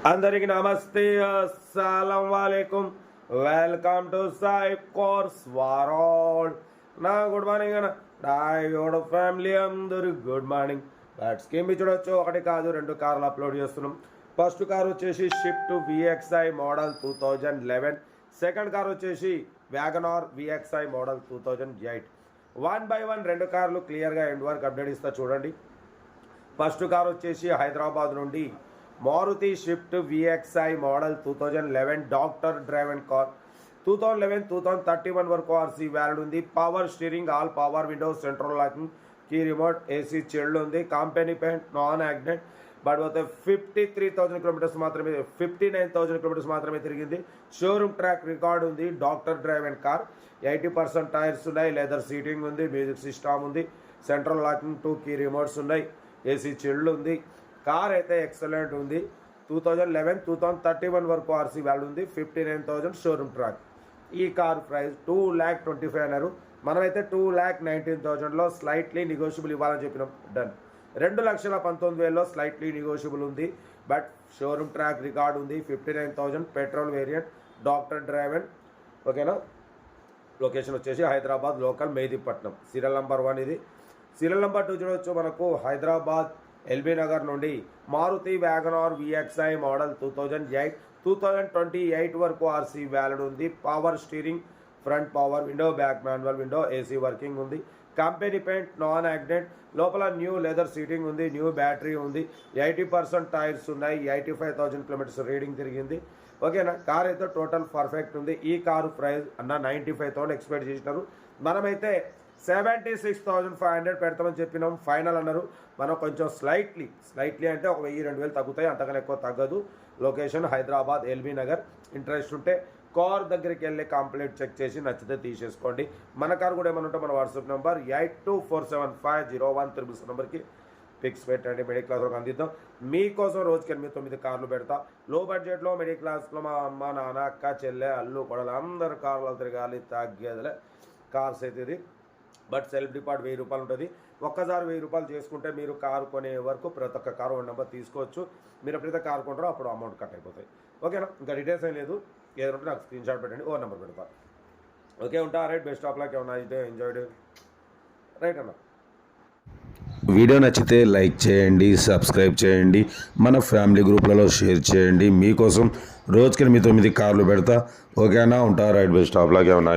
అందరికి నమస్తే, అస్సలం వాలేకుం. Welcome to Sai cars world. నా గుడ్ మార్నింగ్ అన్న డాయోడ్ ఫ్యామిలీ అందరు గుడ్ మార్నింగ్. బ్యాట్స్ గేమ్ చూడొచ్చు, ఒకటి కాదు రెండు కార్లు అప్లోడ్ చేస్తున్నాం. ఫస్ట్ కార్ వచ్చేసి Swift VXI model 2011. Second car వచ్చేసి వ్యాగనార్ విఎక్స్ఐ మోడల్ 2008. 1 by 1 రెండు కార్లు క్లియర్గా ఎండ్ వరకు అప్డేట్ ఇస్తా చూడండి. ఫస్ట్ కార్ వచ్చేసి హైదరాబాద్ నుండి Maruti Swift VXI model 2011 doctor driven car. 2011-2031 వరకు ఆర్సీ వ్యాలిడ్ ఉంది. Power steering, all power windows, central locking, key remote, AC chilled ఉంది. Company paint, non accident. But పోతే 53,000 కిలోమీటర్స్ మాత్రమే, 59,000 కిలోమీటర్స్ మాత్రమే తిరిగింది. షోరూమ్ ట్రాక్ రికార్డ్ ఉంది. Doctor driven car. 80% టైర్స్ ఉన్నాయి. Leather seating ఉంది. మ్యూజిక్ సిస్టమ్ ఉంది. సెంట్రల్ లాకింగ్, 2 కీ రిమోట్స్ ఉన్నాయి. ఏసీ చిల్డ్ ఉంది. కార్ అయితే ఎక్సలెంట్ ఉంది. 2011-2031 వరకు ఆర్సీ వ్యాల్యూ ఉంది. 59,000 షోరూమ్ ట్రాక్. ఈ కార్ ప్రైస్ 2,25,000 అన్నారు. మనమైతే 2,19,000లో స్లైట్లీ నెగోషియబుల్ ఇవ్వాలని చెప్పినాం. డన్. 2,19,000లో స్లైట్లీ నెగోషియబుల్ ఉంది. బట్ షోరూమ్ ట్రాక్ రికార్డ్ ఉంది. 59,000 పెట్రోల్ వేరియంట్, డాక్టర్ డ్రైవెన్. ఓకేనా. లొకేషన్ వచ్చేసి Hyderabad local Mehdipatnam. Serial number 1 ఇది. సీరియల్ నెంబర్ 2 చూడవచ్చు. మనకు హైదరాబాద్ ఎల్బీ నగర్ నుండి మారుతి వ్యాగనార్ విఎక్స్ఐ మోడల్ 2008. 2028 వరకు ఆర్సీ వ్యాలిడ్ ఉంది. Power steering, front power window, back manual window, AC working ఉంది. Company paint, non accident. లోపల న్యూ లెదర్ సీటింగ్ ఉంది. న్యూ బ్యాటరీ ఉంది. 80% టైర్స్ ఉన్నాయి. 85,000 కిలోమీటర్స్ రీడింగ్ తిరిగింది. ఓకేనా. కార్ అయితే టోటల్ పర్ఫెక్ట్ ఉంది. ఈ కారు ప్రైస్ అన్న 95,000 ఎక్స్పెక్ట్ చేసినారు. మనమైతే 76,500 పెడతామని చెప్పినాం. ఫైనల్ అన్నారు. మనం కొంచెం స్లైట్లీ అంటే ఒక 1,000-2,000 తగ్గుతాయి, అంతకన్నా ఎక్కువ తగ్గదు. Location Hyderabad LB Nagar. Interest ఉంటే కార్ దగ్గరికి వెళ్ళి కంప్లీట్ చెక్ చేసి నచ్చితే తీసేసుకోండి. మన కార్ కూడా ఏమైనా ఉంటే మన వాట్సాప్ నెంబర్ 82475013 నెంబర్కి పిక్స్ పెట్టండి. మిడిల్ క్లాస్ వరకు అందిద్దాం. మీకోసం రోజుకి 8-9 కార్లు పెడతా. లో బడ్జెట్లో మిడిల్ క్లాస్లో మా అమ్మ, నాన్న, అక్క, చెల్లె, అల్లు, కొడలు అందరు కార్లు తిరగాలి. తగ్గేదిలే కార్స్ అయితే ఇది. బట్ సెల్ఫ్ డిపార్ట్ 1,000 రూపాయలు ఉంటుంది. ఒక్కసారి 1,000 రూపాయలు చేసుకుంటే మీరు కారు కొనే వరకు ప్రతి ఒక్క కారు 1 నెంబర్ తీసుకోవచ్చు. మీరు ఎప్పుడైతే కారు కొంటారో అప్పుడు అమౌంట్ కట్ అయిపోతాయి. ఓకేనా. ఇంకా డీటెయిల్స్ ఏం లేదు. ఏదైనా ఉంటే నాకు స్క్రీన్ షాట్ పెట్టండి, నెంబర్ పెడతా. ఓకే ఉంటా. రైట్. Best of luck. ఏమన్నా అయితే ఎంజాయ్డ్. రైట్ అన్న. వీడియో నచ్చితే లైక్ చేయండి, సబ్స్క్రైబ్ చేయండి, మన ఫ్యామిలీ గ్రూప్లలో షేర్ చేయండి. మీకోసం రోజుకి 8-9 కార్లు పెడతా. ఓకేనా ఉంటా. రైట్. Best of luck. ఏమన్నా